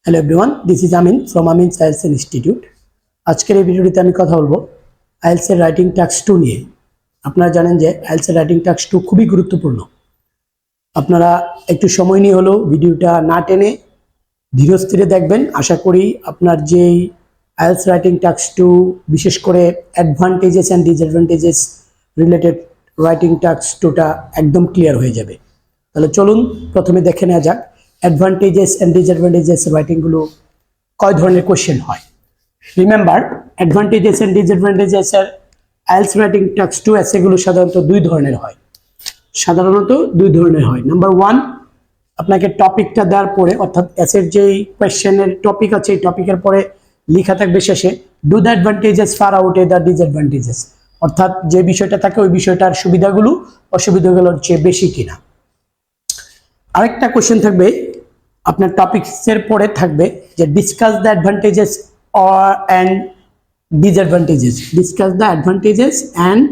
Hello everyone, this is Amin from Amin's IELTS institute. আজকের এই ভিডিওটিতে আমি কথা বলবো আইএলস এর রাইটিং টাস্ক 2 নিয়ে। আপনারা জানেন যে আইএলস এর রাইটিং টাস্ক 2 খুবই গুরুত্বপূর্ণ। আপনারা একটু সময় নিয়ে হলেও ভিডিওটা না টেনে ধীরে স্থিরে দেখবেন। আশা করি আপনার যেই আইএলস রাইটিং টাস্ক 2 বিশেষ করে advantages and disadvantages related writing task 2টা একদম ক্লিয়ার হয়ে যাবে। তাহলে চলুন প্রথমে দেখে নেওয়া যাক অ্যাডভান্টেজেস অ্যান্ড ডিসঅ্যাডভান্টেজেস রাইটিংগুলো কয় ধরনের কোশ্চেন হয়। রিমেম্বার, অ্যাডভান্টেজেস অ্যান্ড ডিসঅ্যাডভান্টেজেস এর আইএলস রাইটিং টাস্ক 2 এসেগুলো সাধারণত দুই ধরনের হয়। নাম্বার 1, আপনাকে টপিকটা দেওয়ার পরে অর্থাৎ এসের যেই কোয়েশ্চেনের টপিক আছে এই টপিকের পরে লেখা থাকবে শেষে do the advantages far outweigh the disadvantages, অর্থাৎ যে বিষয়টা থাকে ওই বিষয়টার সুবিধাগুলো অসুবিধাগুলোর চেয়ে বেশি কিনা। আরেকটা কোশ্চেন থাকবে আপনার টপিকসের পরে থাকবে যে discuss the advantages and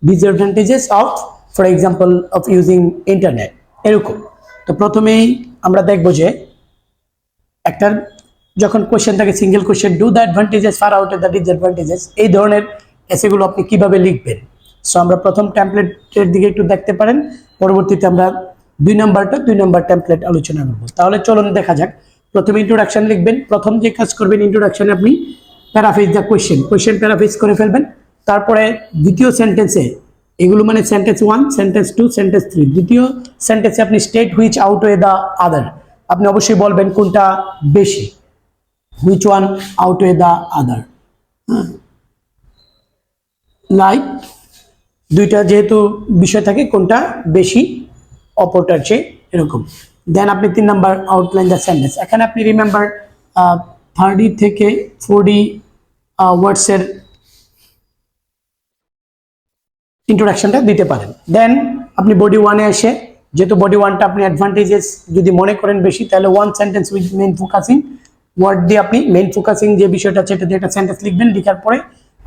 disadvantages of, for example, of using internet, এরকম। তো প্রথমেই আমরা দেখব যে একটা যখন কোশ্চেন থাকে single question do the advantages far out the disadvantages, এই ধরনের এসেগুলো আপনি কিভাবে লিখবেন। সো আমরা প্রথম টেমপ্লেটের দিকে একটু দেখতে পারেন, পরবর্তীতে আমরা দুই নাম্বার টেমপ্লেট আলোচনা করব। তাহলে চলুন দেখা যাক। প্রথমে ইন্ট্রোডাকশন লিখবেন। প্রথম যে কাজ করবেন ইন্ট্রোডাকশনে আপনি প্যারাফ্রেজ দ্য কোশ্চেন প্যারাফ্রেজ করে ফেলবেন। তারপরে দ্বিতীয় সেন্টেন্সে এগুলো মানে সেন্টেন্স 1, সেন্টেন্স 2, সেন্টেন্স 3, দ্বিতীয় সেন্টেন্সে আপনি state which outweigh the other, আপনি অবশ্যই বলবেন কোনটা বেশি, which one outweigh the other. Like দুইটা যেহেতু বিষয় থাকে কোনটা বেশি অপরটার চেয়ে, এরকম। দেন আপনি 3 নাম্বার আউটলাইন দ্য সেন্টেন্স। এখানে আপনি রিমেম্বার 30 থেকে 40 ওয়ার্ডসের ইন্ট্রোডাকশনটা দিতে পারেন। দেন আপনি বডি 1-এ এসে, যেহেতু বডি 1টা আপনি অ্যাডভান্টেজেস যদি মনে করেন বেশি, তাহলে 1 sentence with main focusing word দিয়ে আপনি মেইন ফোকাসিং যে বিষয়টা আছে এটা দিয়ে একটা সেন্টেন্স লিখবেন। লেখার পরে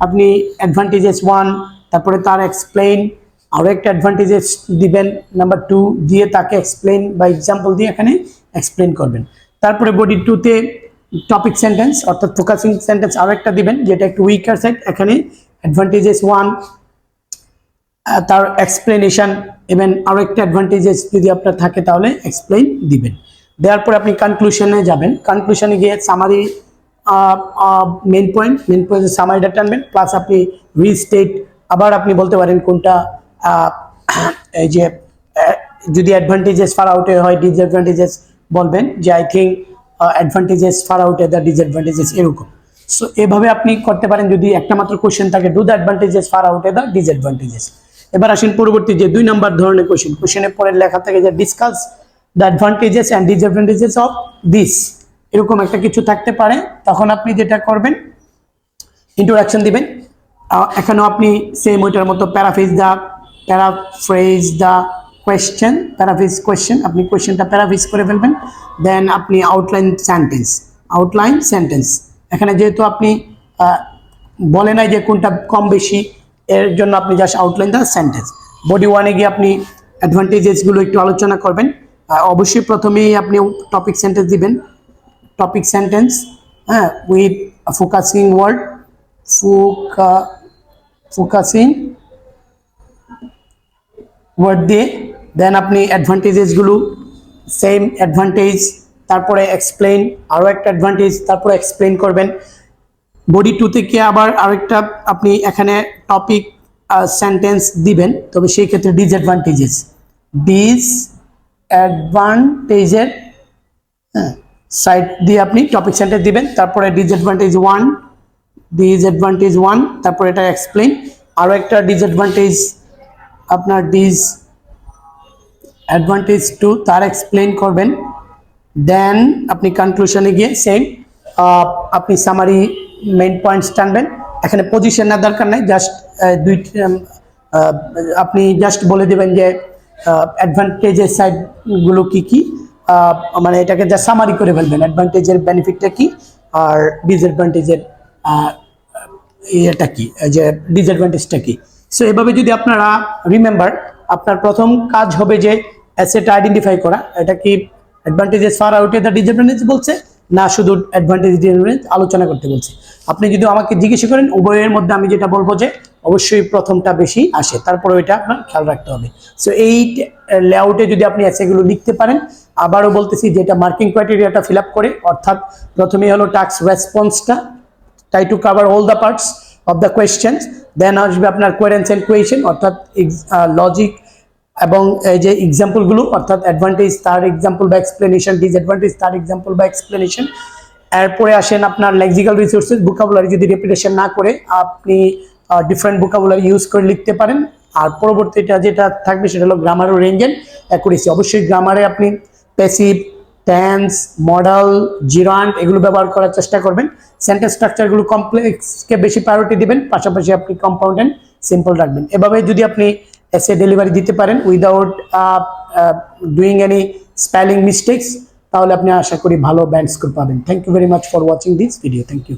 আপনি অ্যাডভান্টেজেস 1, তারপরে তার এক্সপ্লেইন, আরও একটা অ্যাডভান্টেজেস দিবেন নাম্বার 2 দিয়ে তাকে এক্সপ্লেইন বা এক্সাম্পল দিয়ে এখানে এক্সপ্লেইন করবেন। তারপরে বডি 2-তে টপিক সেন্টেন্স অর্থাৎ ফোকাসিং সেন্টেন্স আরও একটা দিবেন যেটা একটু উইকার সাইড, এখানে অ্যাডভান্টেজেস 1 তার এক্সপ্লেনেশন এবং আরও একটা অ্যাডভান্টেজেস যদি আপনার থাকে তাহলে এক্সপ্লেইন দিবেন। দেওয়ার পরে আপনি কনক্লুশনে যাবেন। কনক্লুশনে গিয়ে সামারি, মেন পয়েন্ট সামারিটা টানবেন, প্লাস আপনি রিস্টেট, আবার আপনি বলতে পারেন কোনটা এই যে যদি অ্যাডভান্টেজেস ফার আউটে হয় ডিসঅ্যাডভান্টেজেস বলবেন যে I think advantages far outweigh the disadvantages, এরকম। সো এভাবে আপনি করতে পারেন যদি একটা মাত্র কোশ্চেন থাকে do the advantages far outweigh the disadvantages. এবার আসেন পরবর্তী যে 2 নাম্বার ধরনের কোশ্চেনের পরে লেখা থাকে যে discuss the advantages and disadvantages of this, এরকম একটা কিছু থাকতে পারে। তখন আপনি যেটা করবেন ইন্ট্রোডাকশন দিবেন। এখানেও আপনি সেম ওইটার মতো প্যারাফ্রেজ দ্য কোয়েশ্চেন, আপনি কোয়েশ্চেনটা প্যারাফ্রেজ করে ফেলবেন। দেন আপনি আউটলাইন সেন্টেন্স, এখানে যেহেতু আপনি বলে নাই যে কোনটা কম বেশি, এর জন্য আপনি just outline the sentence. Body 1-এ গিয়ে আপনি অ্যাডভান্টেজেসগুলো একটু আলোচনা করবেন। অবশ্যই প্রথমেই আপনি টপিক সেন্টেন্স দিবেন, হ্যাঁ, with focusing word, focusing word দিয়ে। দেন আপনি অ্যাডভান্টেজেসগুলো সেম অ্যাডভান্টেজ, তারপরে এক্সপ্লেইন, আরও একটা অ্যাডভান্টেজ, তারপরে এক্সপ্লেইন করবেন। বডি 2 থেকে আবার আরেকটা আপনি এখানে টপিক সেন্টেন্স দিবেন, তবে সেই ক্ষেত্রে ডিসঅ্যাডভান্টেজের সাইড দিয়ে আপনি টপিক সেন্টেন্স দিবেন। তারপরে ডিসঅ্যাডভান্টেজ 1, তারপরে এটা এক্সপ্লেইন, আরও একটা ডিসঅ্যাডভান্টেজ আপনার ডিসঅ্যাডভান্টেজ 2 তার এক্সপ্লেইন করবেন। দেন আপনি কনক্লুশনে গিয়ে সেম আপনি সামারি মেইন পয়েন্টস টানবেন। এখানে পজিশন না দরকার নাই, জাস্ট আপনি জাস্ট বলে দেবেন যে অ্যাডভান্টেজের সাইডগুলো কি কি, মানে এটাকে যা সামারি করে ফেলবেন, অ্যাডভান্টেজের বেনিফিটটা কি আর ডিসঅ্যাডভান্টেজের এটা কি, যে ডিসঅ্যাডভান্টেজটা কি। সো এভাবে যদি আপনারা রিমেম্বার, আপনার প্রথম কাজ হবে যে অ্যাসেট আইডেন্টিফাই করা, এটা কি advantages far outweigh the disadvantage বলছে না শুধু অ্যাডভান্টেজ ডিসঅ্যাডভান্টেজ আলোচনা করতে বলছি। আপনি যদি আমাকে জিজ্ঞেস করেন উভয়ের মধ্যে আমি যেটা বলবো যে অবশ্যই প্রথমটা বেশি আসে, তারপরে ওইটা আপনার খেয়াল রাখতে হবে। সো এই লেআউটে যদি আপনি এসেগুলো লিখতে পারেন, আবারও বলতেছি যেটা মার্কিং ক্রাইটেরিয়াটা ফিল আপ করে, অর্থাৎ প্রথমেই হলো task রেসপন্সটা, try to cover all the parts of the questions, then আসবে আপনার কোয়ারেন্স এন্ড কোয়েশন অর্থাৎ লজিক এবং এই যে এক্সাম্পলগুলো অর্থাৎ অ্যাডভান্টেজ তার এক্সাম্পল বা এক্সপ্লেনেশন, ডিসঅ্যাডভান্টেজ তার এক্সাম্পল বা এক্সপ্লেনেশন। এরপরে আসেন আপনার লেক্সিক্যাল রিসোর্সেস, ভোকাবুলারি যদি রেপিটেশন না করে আপনি ডিফারেন্ট ভোকাবুলারি ইউজ করে লিখতে পারেন। আর পরবর্তীটা যেটা থাকবে সেটা হলো গ্রামার ও রেঞ্জ এন্ড অ্যাকুরেসি। অবশ্যই গ্রামারে আপনি প্যাসিভ, টেন্স, মডাল, জিরান্ট এগুলো ব্যবহার করার চেষ্টা করবেন। সেন্টেন্স স্ট্রাকচারগুলো কমপ্লেক্সকে বেশি প্রায়োরিটি দিবেন, পাশাপাশি আপনি কম্পাউন্ড অ্যান্ড সিম্পল রাখবেন। এভাবে যদি আপনি এসে ডেলিভারি দিতে পারেন without doing any spelling mistakes, তাহলে আপনি আশা করি ভালো ব্যান্ড স্কোর পাবেন। Thank you very much for watching this video. Thank you.